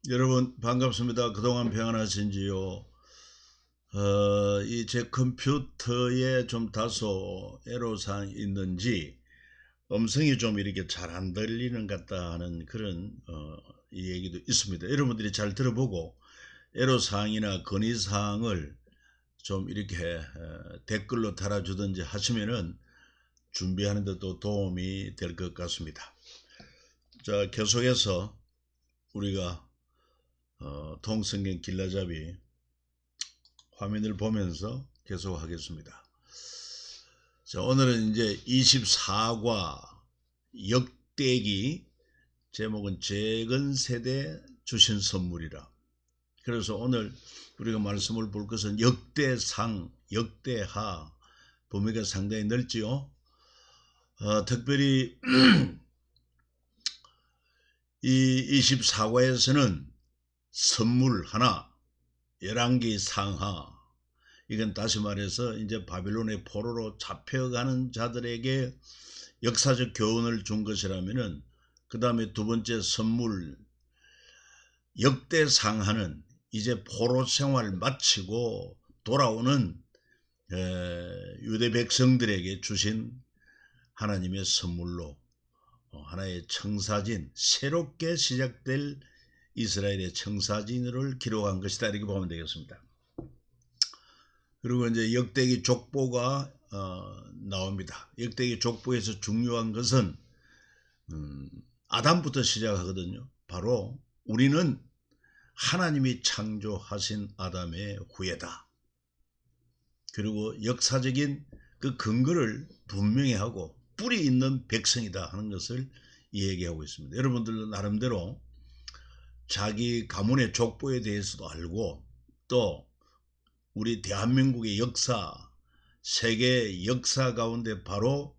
여러분 반갑습니다. 그동안 평안하신지요? 이 제 컴퓨터에 좀 다소 애로사항이 있는지 음성이 좀 이렇게 잘 안 들리는 것 같다 하는 그런 이 얘기도 있습니다. 여러분들이 잘 들어보고 애로사항이나 건의사항을 좀 이렇게 댓글로 달아주든지 하시면은 준비하는 데도 도움이 될 것 같습니다. 자, 계속해서 우리가 통성경 길라잡이 화면을 보면서 계속 하겠습니다. 자, 오늘은 이제 24과 역대기, 제목은 재건 세대 주신 선물이라. 그래서 오늘 우리가 말씀을 볼 것은 역대상, 역대하, 범위가 상당히 넓지요. 특별히 이 24과에서는 선물 하나, 열왕기 상하, 이건 다시 말해서 이제 바빌론의 포로로 잡혀가는 자들에게 역사적 교훈을 준 것이라면은, 그 다음에 두 번째 선물 역대상하는 이제 포로 생활 마치고 돌아오는 유대 백성들에게 주신 하나님의 선물로 하나의 청사진, 새롭게 시작될 이스라엘의 청사진을 기록한 것이다, 이렇게 보면 되겠습니다. 그리고 이제 역대기 족보가 나옵니다. 역대기 족보에서 중요한 것은 아담부터 시작하거든요. 바로 우리는 하나님이 창조하신 아담의 후예다. 그리고 역사적인 그 근거를 분명히 하고 뿌리 있는 백성이다 하는 것을 이야기하고 있습니다. 여러분들도 나름대로 자기 가문의 족보에 대해서도 알고, 또 우리 대한민국의 역사, 세계 역사 가운데 바로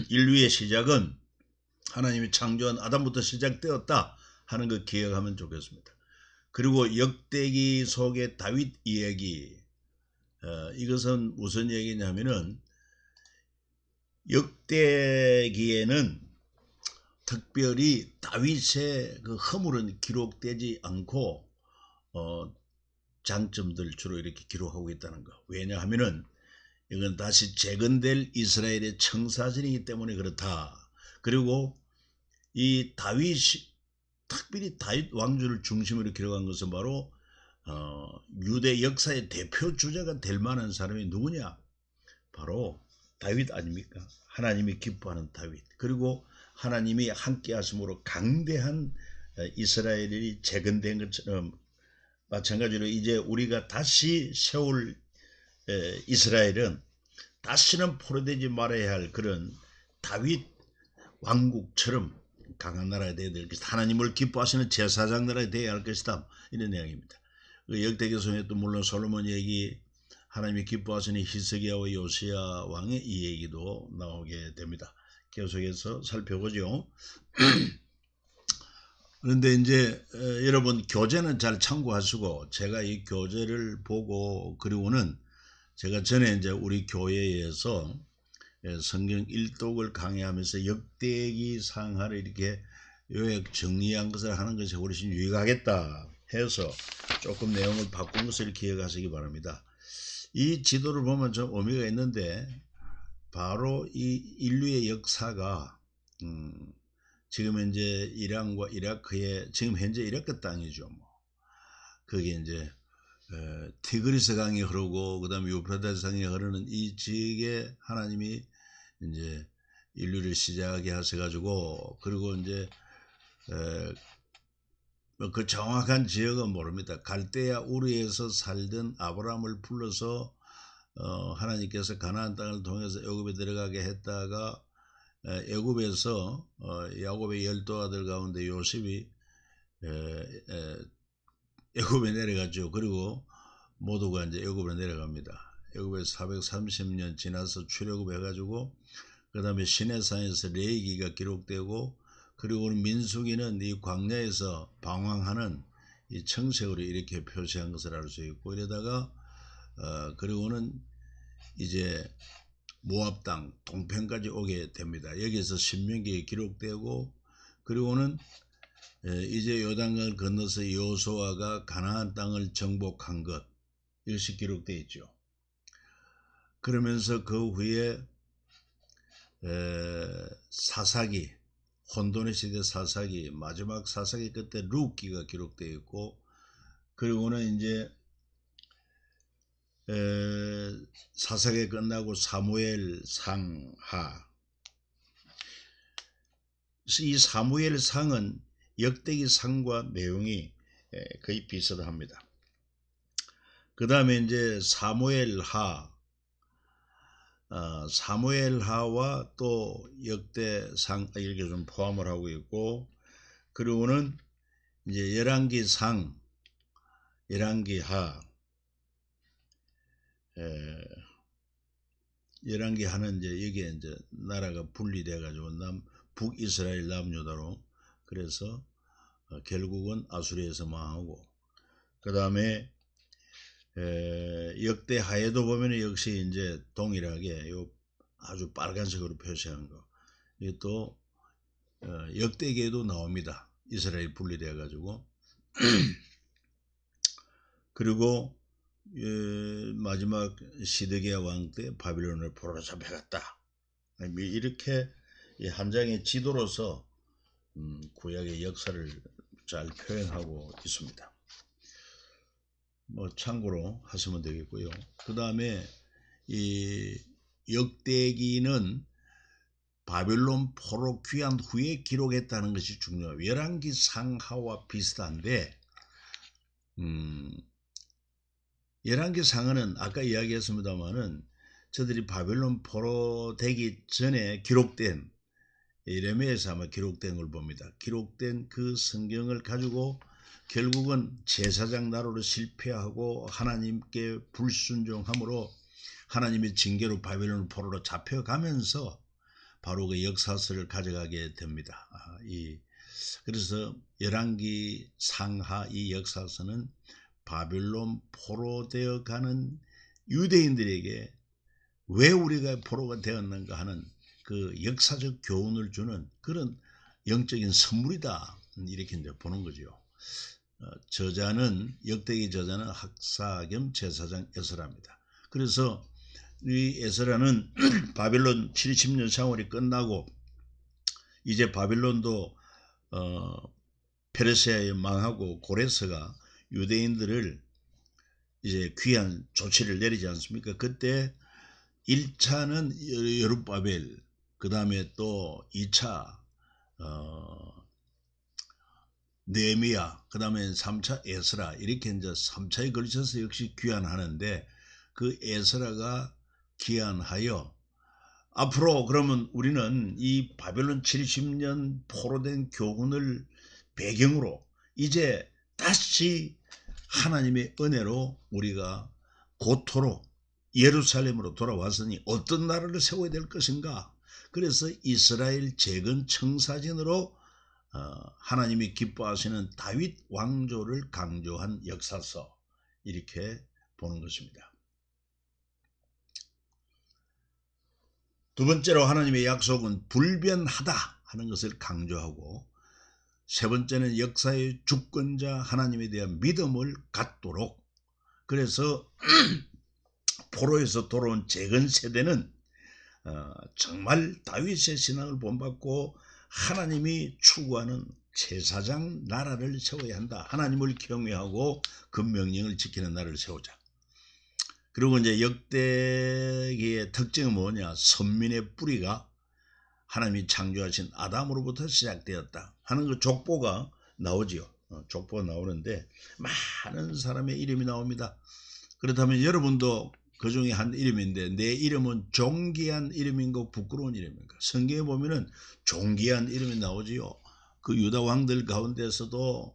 인류의 시작은 하나님이 창조한 아담부터 시작되었다 하는 걸 기억하면 좋겠습니다. 그리고 역대기 속의 다윗 이야기, 이것은 무슨 얘기냐면은, 역대기에는 특별히 다윗의 그 허물은 기록되지 않고 장점들 주로 이렇게 기록하고 있다는 거. 왜냐하면은 이건 다시 재건될 이스라엘의 청사진이기 때문에 그렇다. 그리고 이 다윗이, 특별히 다윗 왕조를 중심으로 기록한 것은 바로 유대 역사의 대표 주자가 될 만한 사람이 누구냐? 바로 다윗 아닙니까? 하나님이 기뻐하는 다윗. 그리고 하나님이 함께 하심으로 강대한 이스라엘이 재건된 것처럼, 마찬가지로 이제 우리가 다시 세울 이스라엘은 다시는 포로되지 말아야 할 그런 다윗 왕국처럼 강한 나라가 되어야 될 것이다. 하나님을 기뻐하시는 제사장 나라가 되어야 할 것이다. 이런 내용입니다. 그 역대기 속에 또 물론 솔로몬 얘기, 하나님이 기뻐하시는 히스기야와 요시야 왕의 이 얘기도 나오게 됩니다. 계속해서 살펴보죠. 그런데 이제 여러분 교재는 잘 참고하시고, 제가 이 교재를 보고, 그리고는 제가 전에 이제 우리 교회에서 성경 일독을 강의하면서 역대기 상하를 이렇게 요약 정리한 것을 하는 것이 훨씬 유익하겠다 해서 조금 내용을 바꾼 것을 기억하시기 바랍니다. 이 지도를 보면 좀 의미가 있는데, 바로 이 인류의 역사가 지금 현재 이란과 이라크의, 지금 현재 이라크 땅이죠. 그게 이제 티그리스 강이 흐르고 그다음에 유프라테스 강이 흐르는 이 지역에 하나님이 이제 인류를 시작하게 하셔가지고, 그리고 이제 그 정확한 지역은 모릅니다. 갈대아 우르에서 살던 아브라함을 불러서 하나님께서 가나안 땅을 통해서 애굽에 들어가게 했다가 애굽에서 야곱의 12 아들 가운데 요셉이 애굽에 내려갔죠. 그리고 모두가 이제 애굽으로 내려갑니다. 애굽에서 430년 지나서 출애굽해가지고, 그 다음에 시내산에서 레위기가 기록되고, 그리고 민수기는 이 광야에서 방황하는 이 청색으로 이렇게 표시한 것을 알 수 있고, 이러다가 그리고는 이제 모압 땅 동편까지 오게 됩니다. 여기서 신명기에 기록되고, 그리고는 이제 요단강을 건너서 여호수아가 가나안 땅을 정복한 것, 이것이 기록되어 있죠. 그러면서 그 후에 사사기, 혼돈의 시대 사사기, 마지막 사사기 끝에 룻기가 기록되어 있고, 그리고는 이제 사사기 끝나고 사무엘 상하. 이 사무엘 상은 역대기 상과 내용이 거의 비슷합니다. 그 다음에 이제 사무엘하와 또 역대상 이렇게 좀 포함을 하고 있고, 그리고는 이제 열왕기상, 열왕기하, 열왕기하는 이제 여기에 이제 나라가 분리돼 가지고 북이스라엘 남유다로, 그래서 결국은 아수리에서 망하고, 그 다음에 역대하에도 보면 역시 이제 동일하게 요 아주 빨간색으로 표시한 거, 이게 또 역대기에도 나옵니다. 이스라엘 분리돼 가지고. 그리고 마지막 시드기야 왕 때 바빌론을 포로로 잡혀갔다. 이렇게 한 장의 지도로서 구약의 역사를 잘 표현하고 있습니다. 뭐 참고로 하시면 되겠고요. 그 다음에 이 역대기는 바빌론 포로 귀환 후에 기록했다는 것이 중요해요. 열왕기 상하와 비슷한데, 열왕기 상하는 아까 이야기했습니다마는 저들이 바빌론 포로 되기 전에 기록된, 예레미야에서 아마 기록된 걸 봅니다. 기록된 그 성경을 가지고 결국은 제사장 나라로 실패하고 하나님께 불순종함으로 하나님의 징계로 바빌론 포로로 잡혀가면서 바로 그 역사서를 가져가게 됩니다. 그래서 열왕기 상하 이 역사서는 바빌론 포로 되어가는 유대인들에게 왜 우리가 포로가 되었는가 하는 그 역사적 교훈을 주는 그런 영적인 선물이다, 이렇게 이제 보는 거죠. 역대기 저자는 학사 겸 제사장 에스라입니다. 그래서 이 에스라는 바빌론 70년 상월이 끝나고 이제 바빌론도 페르시아에 망하고 고레스가 유대인들을 이제 귀환 조치를 내리지 않습니까? 그때 1차는 여룹바벨, 그 다음에 또 2차 느헤미야, 그 다음에 3차 에스라, 이렇게 이제 3차에 걸쳐서 역시 귀환하는데, 그 에스라가 귀환하여 앞으로 그러면 우리는 이 바벨론 70년 포로된 교훈을 배경으로 이제 다시 하나님의 은혜로 우리가 고토로 예루살렘으로 돌아왔으니 어떤 나라를 세워야 될 것인가. 그래서 이스라엘 재건 청사진으로 하나님이 기뻐하시는 다윗 왕조를 강조한 역사서, 이렇게 보는 것입니다. 두 번째로 하나님의 약속은 불변하다 하는 것을 강조하고, 세 번째는 역사의 주권자 하나님에 대한 믿음을 갖도록, 그래서 포로에서 돌아온 재건 세대는 정말 다윗의 신앙을 본받고 하나님이 추구하는 제사장 나라를 세워야 한다. 하나님을 경외하고 그 명령을 지키는 나라를 세우자. 그리고 이제 역대기의 특징은 뭐냐? 선민의 뿌리가 하나님이 창조하신 아담으로부터 시작되었다 하는 그 족보가 나오지요. 족보가 나오는데 많은 사람의 이름이 나옵니다. 그렇다면 여러분도 그 중에 한 이름인데, 내 이름은 존귀한 이름인가 부끄러운 이름인가? 성경에 보면은 존귀한 이름이 나오지요. 그 유다 왕들 가운데서도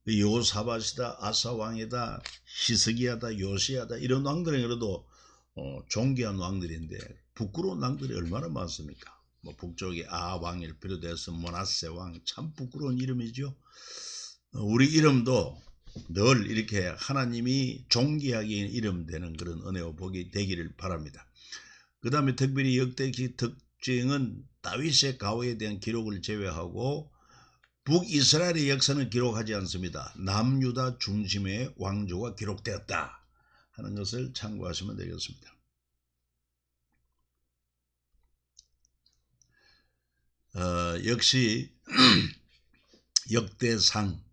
요사밧이다, 아사왕이다, 히스기야다, 요시야다, 이런 왕들에게도 존귀한 왕들인데 부끄러운 왕들이 얼마나 많습니까? 뭐 북쪽에 아왕을 비롯해서 므낫세 왕, 참 부끄러운 이름이죠. 우리 이름도 늘 이렇게 하나님이 존귀하게 이름되는 그런 은혜와 복이 되기를 바랍니다. 그 다음에 특별히 역대기 특징은 다윗의 가호에 대한 기록을 제외하고 북이스라엘의 역사는 기록하지 않습니다. 남유다 중심의 왕조가 기록되었다 하는 것을 참고하시면 되겠습니다. 역시 역대상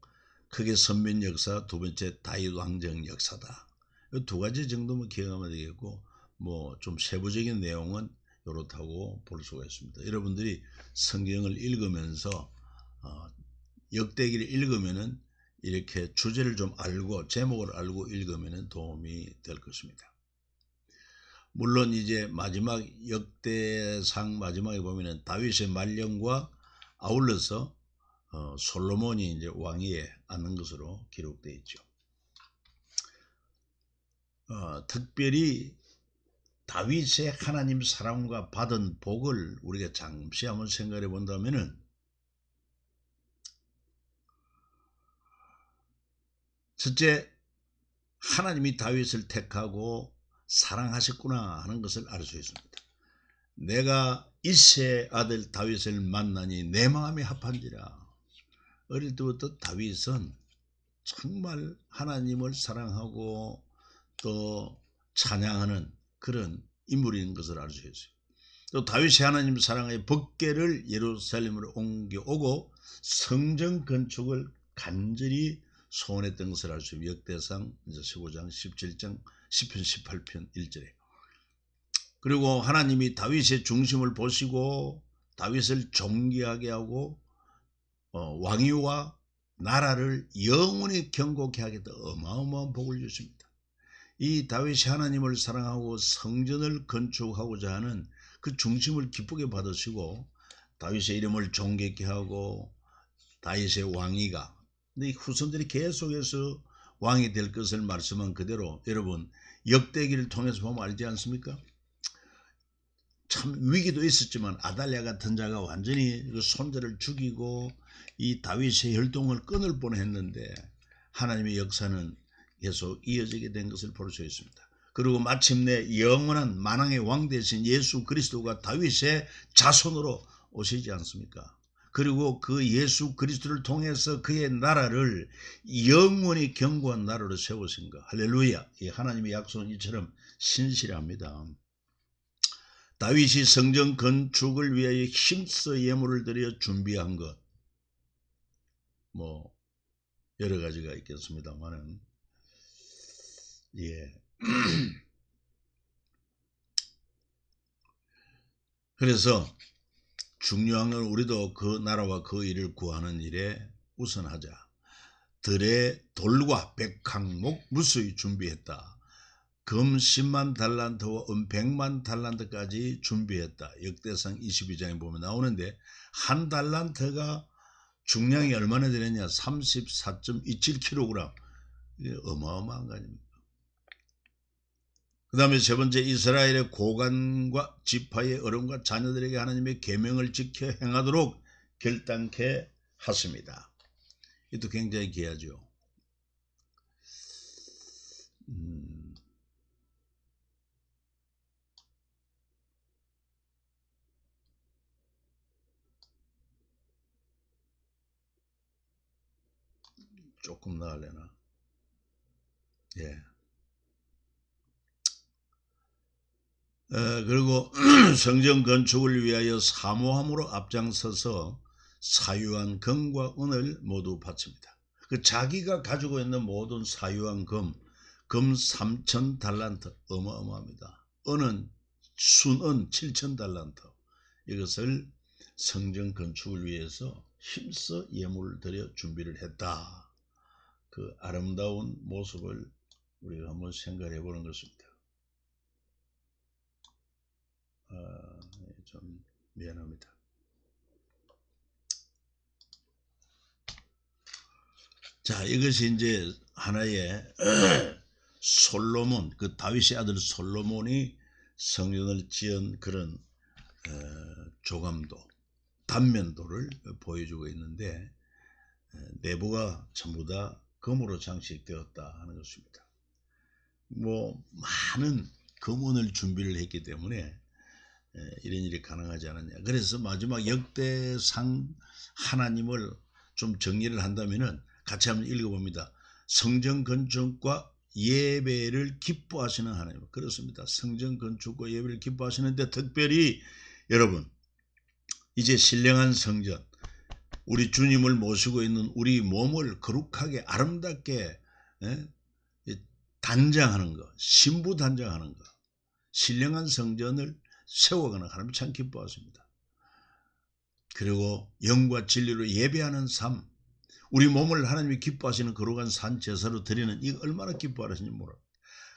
크게 선민 역사, 두 번째 다윗 왕정 역사다. 이 두 가지 정도만 기억하면 되겠고 뭐 좀 세부적인 내용은 이렇다고 볼 수가 있습니다. 여러분들이 성경을 읽으면서 역대기를 읽으면은 이렇게 주제를 좀 알고 제목을 알고 읽으면은 도움이 될 것입니다. 물론 이제 마지막 역대상 마지막에 보면은 다윗의 말년과 아울러서 솔로몬이 이제 왕위에 앉는 것으로 기록되어 있죠. 특별히 다윗의 하나님 사랑과 받은 복을 우리가 잠시 한번 생각해 본다면은 첫째, 하나님이 다윗을 택하고 사랑하셨구나 하는 것을 알 수 있습니다. 내가 이새의 아들 다윗을 만나니 내 마음이 합한지라. 어릴 때부터 다윗은 정말 하나님을 사랑하고 또 찬양하는 그런 인물인 것을 알 수 있어요. 또 다윗이 하나님 사랑의 법궤를 예루살렘으로 옮겨오고 성전 건축을 간절히 소원했던 것을 알 수 있어요. 역대상 15장 17장 10편 18편 1절에. 그리고 하나님이 다윗의 중심을 보시고 다윗을 존귀하게 하고 왕위와 나라를 영원히 경고케 하겠다 어마어마한 복을 주십니다. 이 다윗이 하나님을 사랑하고 성전을 건축하고자 하는 그 중심을 기쁘게 받으시고 다윗의 이름을 존귀케 하고 다윗의 왕위가 근데 후손들이 계속해서 왕이 될 것을 말씀한 그대로 여러분 역대기를 통해서 보면 알지 않습니까? 참 위기도 있었지만 아달랴 같은 자가 완전히 그 손자를 죽이고 이 다윗의 혈통을 끊을 뻔했는데 하나님의 역사는 계속 이어지게 된 것을 볼 수 있습니다. 그리고 마침내 영원한 만왕의 왕 되신 예수 그리스도가 다윗의 자손으로 오시지 않습니까? 그리고 그 예수 그리스도를 통해서 그의 나라를 영원히 견고한 나라로 세우신 것. 할렐루야. 이 하나님의 약속은 이처럼 신실합니다. 다윗이 성전 건축을 위하여 힘써 예물을 드려 준비한 것. 뭐 여러 가지가 있겠습니다만은 예. 그래서 중요한 건 우리도 그 나라와 그 일을 구하는 일에 우선하자. 들에 돌과 백항목 무수히 준비했다. 금 10만 달란트와 은 100만 달란트까지 준비했다. 역대상 22장에 보면 나오는데 한 달란트가 중량이 얼마나 되느냐 34.27kg. 이게 어마어마한 거 아닙니까? 그 다음에 세 번째 이스라엘의 고관과 지파의 어른과 자녀들에게 하나님의 계명을 지켜 행하도록 결단케 하십니다. 이것도 굉장히 귀하죠. 조금 나으려나? 예. 그리고 성전 건축을 위하여 사모함으로 앞장서서 사유한 금과 은을 모두 바칩니다. 그 자기가 가지고 있는 모든 사유한 금 3,000달란트 어마어마합니다. 은은 순은 7,000달란트 이것을 성전 건축을 위해서 힘써 예물을 드려 준비를 했다. 그 아름다운 모습을 우리가 한번 생각해 보는 것입니다. 좀 미안합니다. 자, 이것이 이제 하나의 솔로몬, 그 다윗의 아들 솔로몬이 성전을 지은 그런 조감도, 단면도를 보여주고 있는데 내부가 전부 다 금으로 장식되었다 하는 것입니다. 뭐 많은 금은을 준비를 했기 때문에 이런 일이 가능하지 않았냐. 그래서 마지막 역대상 하나님을 좀 정리를 한다면은 같이 한번 읽어봅니다. 성전 건축과 예배를 기뻐하시는 하나님. 그렇습니다. 성전 건축과 예배를 기뻐하시는데 특별히 여러분 이제 신령한 성전, 우리 주님을 모시고 있는 우리 몸을 거룩하게 아름답게 단장하는 것, 신부 단장하는 것, 신령한 성전을 세워가는 하나님 참 기뻐하십니다. 그리고 영과 진리로 예배하는 삶, 우리 몸을 하나님이 기뻐하시는 거룩한 산 제사로 드리는 이거 얼마나 기뻐하시는지 몰라.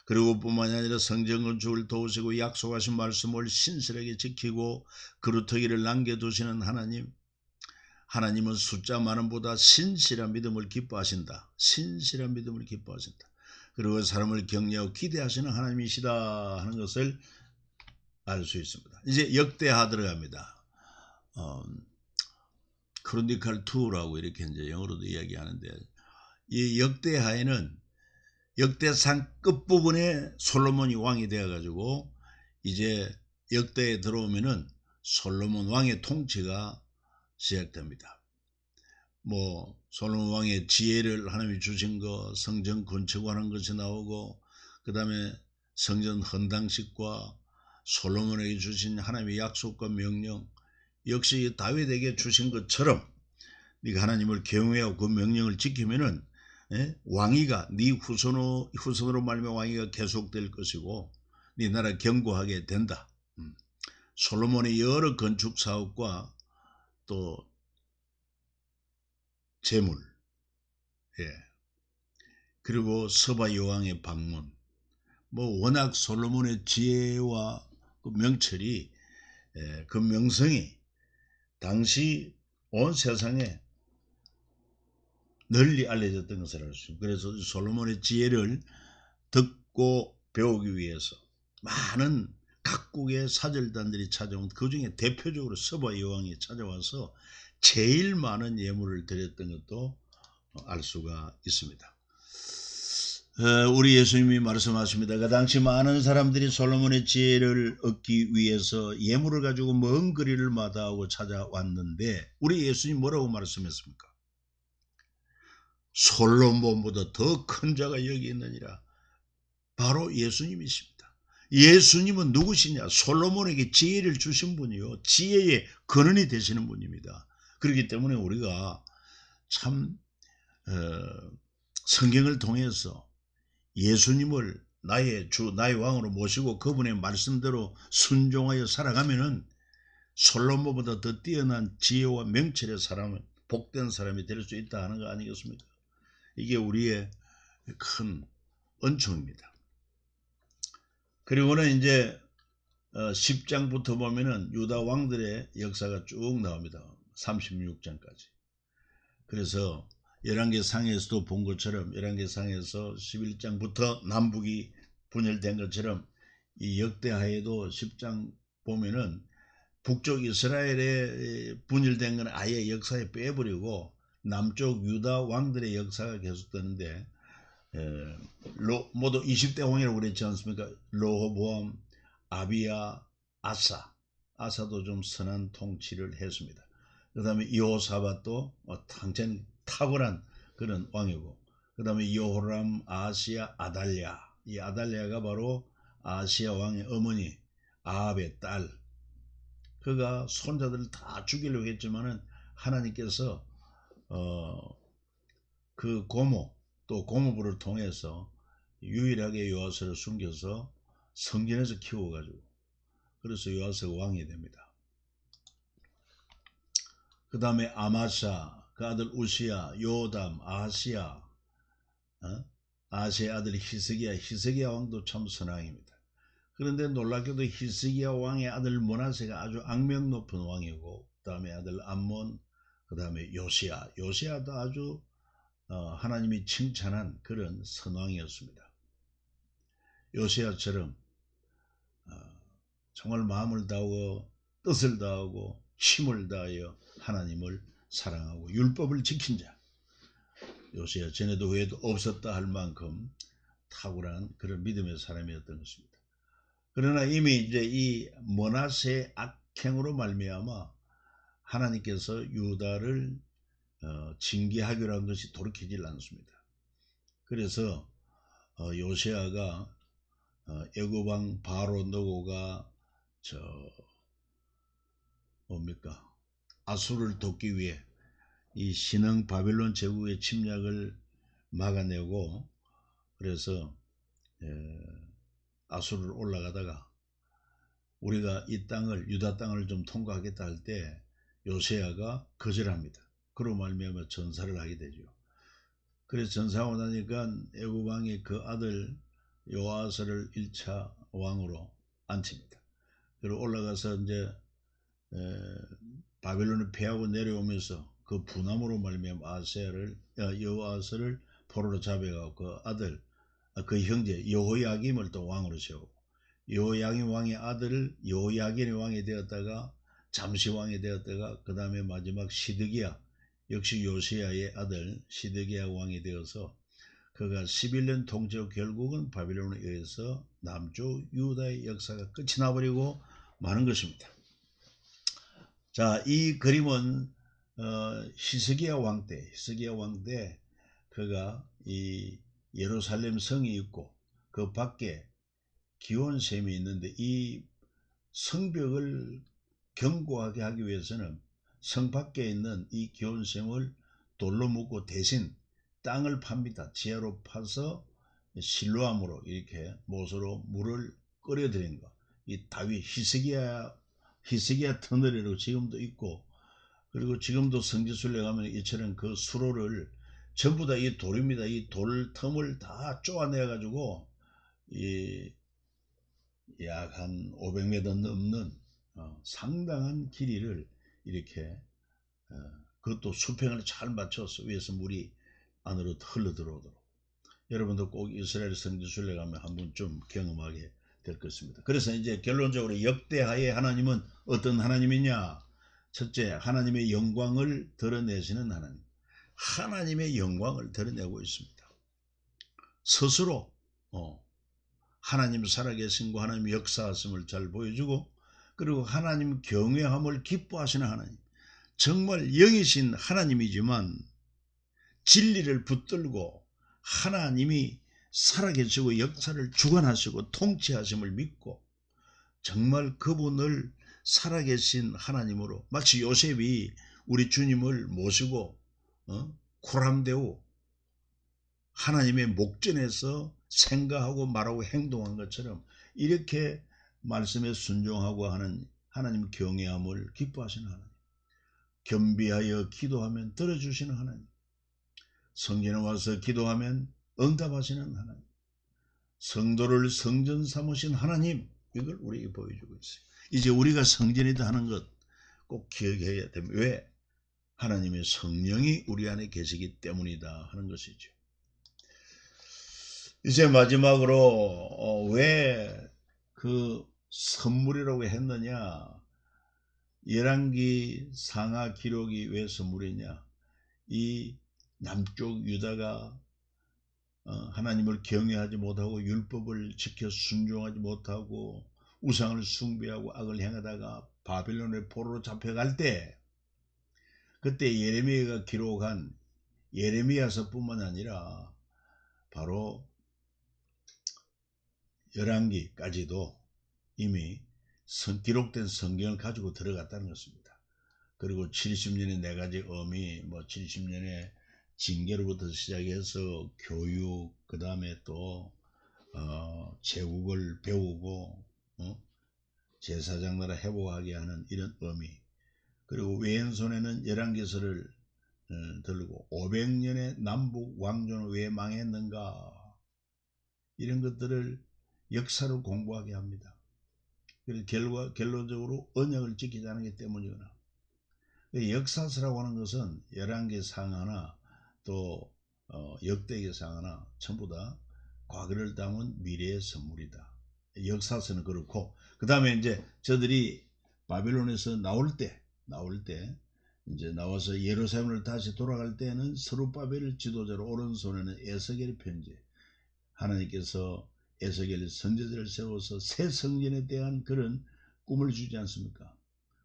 그리고 뿐만이 아니라 성전 건축을 도우시고 약속하신 말씀을 신실하게 지키고 그루터기를 남겨두시는 하나님, 하나님은 숫자 많음보다 신실한 믿음을 기뻐하신다. 신실한 믿음을 기뻐하신다. 그리고 사람을 격려하고 기대하시는 하나님이시다 하는 것을 알 수 있습니다. 이제 역대하 들어갑니다. 크로니컬 2라고 이렇게 이제 영어로도 이야기하는데, 이 역대하에는 역대상 끝부분에 솔로몬이 왕이 되어가지고 이제 역대에 들어오면은 솔로몬 왕의 통치가 시작됩니다. 뭐 솔로몬 왕의 지혜를 하나님이 주신 거, 성전 건축하는 것이 나오고, 그 다음에 성전 헌당식과 솔로몬에게 주신 하나님의 약속과 명령, 역시 다윗에게 주신 것처럼 네가 하나님을 경외하고 그 명령을 지키면은 왕위가 네 후손으로 말미암아 왕위가 계속될 것이고 네 나라 견고하게 된다. 솔로몬의 여러 건축 사업과 또 재물, 그리고 서바 여왕의 방문, 뭐 워낙 솔로몬의 지혜와 그 명철이, 그 명성이 당시 온 세상에 널리 알려졌던 것을 알 수 있습니다. 그래서 솔로몬의 지혜를 듣고 배우기 위해서 많은 각국의 사절단들이 찾아온, 그중에 대표적으로 서바 여왕이 찾아와서 제일 많은 예물을 드렸던 것도 알 수가 있습니다. 우리 예수님이 말씀하십니다. 그 당시 많은 사람들이 솔로몬의 지혜를 얻기 위해서 예물을 가지고 먼 거리를 마다하고 찾아왔는데 우리 예수님 뭐라고 말씀했습니까? 솔로몬보다 더 큰 자가 여기 있느니라. 바로 예수님이십니다. 예수님은 누구시냐? 솔로몬에게 지혜를 주신 분이요, 지혜의 근원이 되시는 분입니다. 그렇기 때문에 우리가 참 성경을 통해서 예수님을 나의 주, 나의 왕으로 모시고 그분의 말씀대로 순종하여 살아가면은 솔로몬보다 더 뛰어난 지혜와 명철의 사람은 복된 사람이 될 수 있다 하는 거 아니겠습니까? 이게 우리의 큰 은총입니다. 그리고는 이제 10장부터 보면은 유다 왕들의 역사가 쭉 나옵니다. 36장까지. 그래서 열왕기상에서도 본 것처럼 열왕기상에서 11장부터 남북이 분열된 것처럼 이 역대하에도 10장 보면은 북쪽 이스라엘에 분열된 건 아예 역사에 빼버리고 남쪽 유다 왕들의 역사가 계속되는데, 모두 20대 왕이라고 그랬지 않습니까? 로호보암, 아비야, 아사도 좀 선한 통치를 했습니다. 그 다음에 여호사밧도 당찬 탁월한 그런 왕이고, 그 다음에 여호람, 아하시야, 아달랴. 이 아달랴가 바로 아하시야 왕의 어머니 아합의 딸. 그가 손자들을 다 죽이려고 했지만은 하나님께서 그 고모, 또 고모부를 통해서 유일하게 요아스를 숨겨서 성전에서 키워가지고, 그래서 요아스가 왕이 됩니다. 그 다음에 아마샤, 그 아들 우시야, 요담, 아하시야, 아하시의 아들 히스기야 왕도 참 선왕입니다. 그런데 놀랍게도 히스기야 왕의 아들 므낫세가 아주 악명 높은 왕이고, 그 다음에 아들 암몬, 그 다음에 요시야도 아주 하나님이 칭찬한 그런 선왕이었습니다. 요시야처럼 정말 마음을 다하고 뜻을 다하고 힘을 다하여 하나님을 사랑하고 율법을 지킨 자, 요시야 전에도 후에도 없었다 할 만큼 탁월한 그런 믿음의 사람이었던 것입니다. 그러나 이미 이제 이 므낫세의 악행으로 말미암아 하나님께서 유다를 징계하기로 한 것이 돌이키질 않습니다. 그래서 요시야가 애굽왕 바로 너고가 뭡니까 아수르를 돕기 위해 이 신흥 바빌론 제국의 침략을 막아내고 그래서 아수르를 올라가다가 우리가 이 땅을 유다 땅을 좀 통과하겠다 할 때 요시야가 거절합니다. 그로 말미암아 전사를 하게 되죠. 그래서 전사하고 나니까 애굽 왕이 그 아들 요아스를 1차 왕으로 앉힙니다. 그리고 올라가서 이제 바빌론을 패하고 내려오면서 그 분함으로 말미암아 요아스를 포로로 잡아가고 그 아들 그 형제 여호야김을 또 왕으로 세우고 여호야김 왕의 아들을 여호야긴의 왕이 되었다가 잠시 왕이 되었다가 그 다음에 마지막 시드기야 역시 요시야의 아들 시드기야 왕이 되어서 그가 11년 통치로 결국은 바빌론에 의해서 남쪽 유다의 역사가 끝이 나버리고 마는 것입니다. 자, 이 그림은 히스기야 왕 때 그가 이 예루살렘 성이 있고 그 밖에 기온샘이 있는데 이 성벽을 견고하게 하기 위해서는 성 밖에 있는 이 기온샘을 돌로 묶고 대신 땅을 팝니다. 지하로 파서 실로암으로 이렇게 못으로 물을 끓여들인 거. 이 다윗 히스기야 터널이라고 지금도 있고 그리고 지금도 성지순례 가면 이처럼 그 수로를 전부 다 이 돌입니다. 이 돌 틈을 다 쪼아내 가지고 약 한 500m 넘는 상당한 길이를 이렇게 그것도 수평을 잘 맞춰서 위에서 물이 안으로 흘러 들어오도록 여러분도 꼭 이스라엘 성지순례 가면 한 번쯤 경험하게 될 것입니다. 그래서 이제 결론적으로 역대하의 하나님은 어떤 하나님이냐? 첫째, 하나님의 영광을 드러내시는 하나님. 하나님의 영광을 드러내고 있습니다. 스스로 하나님 살아계신 거 하나님 역사하심을 잘 보여주고 그리고 하나님 경외함을 기뻐하시는 하나님. 정말 영이신 하나님이지만 진리를 붙들고 하나님이 살아계시고 역사를 주관하시고 통치하심을 믿고 정말 그분을 살아계신 하나님으로 마치 요셉이 우리 주님을 모시고 코람데오 하나님의 목전에서 생각하고 말하고 행동한 것처럼 이렇게 말씀에 순종하고 하는 하나님 경외함을 기뻐하시는 하나님 겸비하여 기도하면 들어주시는 하나님 성전에 와서 기도하면 응답하시는 하나님 성도를 성전 삼으신 하나님 이걸 우리에게 보여주고 있어요. 이제 우리가 성전이다 하는 것 꼭 기억해야 됩니다. 왜? 하나님의 성령이 우리 안에 계시기 때문이다 하는 것이죠. 이제 마지막으로 왜 그 선물이라고 했느냐 열왕기 상하 기록이 왜 선물이냐 이 남쪽 유다가 하나님을 경외하지 못하고 율법을 지켜 순종하지 못하고 우상을 숭배하고 악을 행하다가 바빌론의 포로로 잡혀갈 때 그때 예레미야가 기록한 예레미야서뿐만 아니라 바로 열왕기까지도 이미 기록된 성경을 가지고 들어갔다는 것입니다. 그리고 70년의 4가지 의미, 70년의 징계로부터 시작해서 교육, 그 다음에 또 제국을 배우고 제사장 나라 회복하게 하는 이런 의미, 그리고 왼손에는 열왕기서를 들고 500년의 남북 왕조는 왜 망했는가 이런 것들을 역사를 공부하게 합니다. 그래서 결론적으로 언약을 지키지 않기 때문이거나 역사서라고 하는 것은 열왕기 상하나 또 역대기 상하나 전부 다 과거를 담은 미래의 선물이다. 역사서는 그렇고 그 다음에 이제 저들이 바빌론에서 나올 때 이제 나와서 예루살렘을 다시 돌아갈 때는 스룹바벨 지도자로 오른손에는 에스겔의 편지 하나님께서 에스겔 선지자를 세워서 새 성전에 대한 그런 꿈을 주지 않습니까?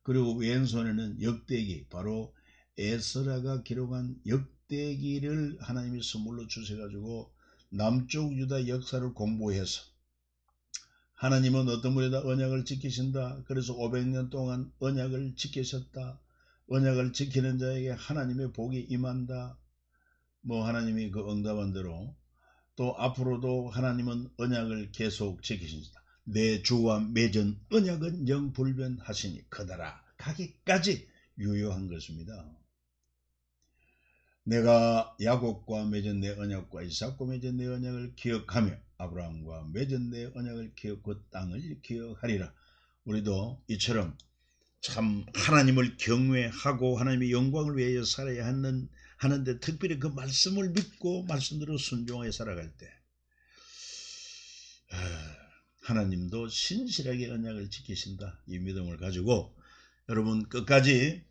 그리고 왼손에는 역대기 바로 에스라가 기록한 역대기를 하나님이 선물로 주셔가지고 남쪽 유다 역사를 공부해서 하나님은 어떤 분에다 언약을 지키신다. 그래서 500년 동안 언약을 지키셨다. 언약을 지키는 자에게 하나님의 복이 임한다. 뭐 하나님이 그 응답한 대로 또 앞으로도 하나님은 언약을 계속 지키신다. 내 주와 맺은 언약은 영불변하시니 그다라 가기까지 유효한 것입니다. 내가 야곱과 맺은 내 언약과 이삭과 맺은 내 언약을 기억하며 아브라함과 맺은 내 언약을 기억 그 땅을 기억하리라. 우리도 이처럼 참 하나님을 경외하고 하나님의 영광을 위하여 살아야 하는데 특별히 그 말씀을 믿고 말씀대로 순종하여 살아갈 때 하나님도 신실하게 언약을 지키신다. 이 믿음을 가지고 여러분 끝까지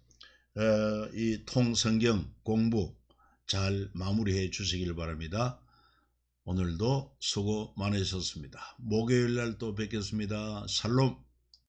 이 통성경 공부 잘 마무리해 주시길 바랍니다. 오늘도 수고 많으셨습니다. 목요일 날 또 뵙겠습니다. 샬롬.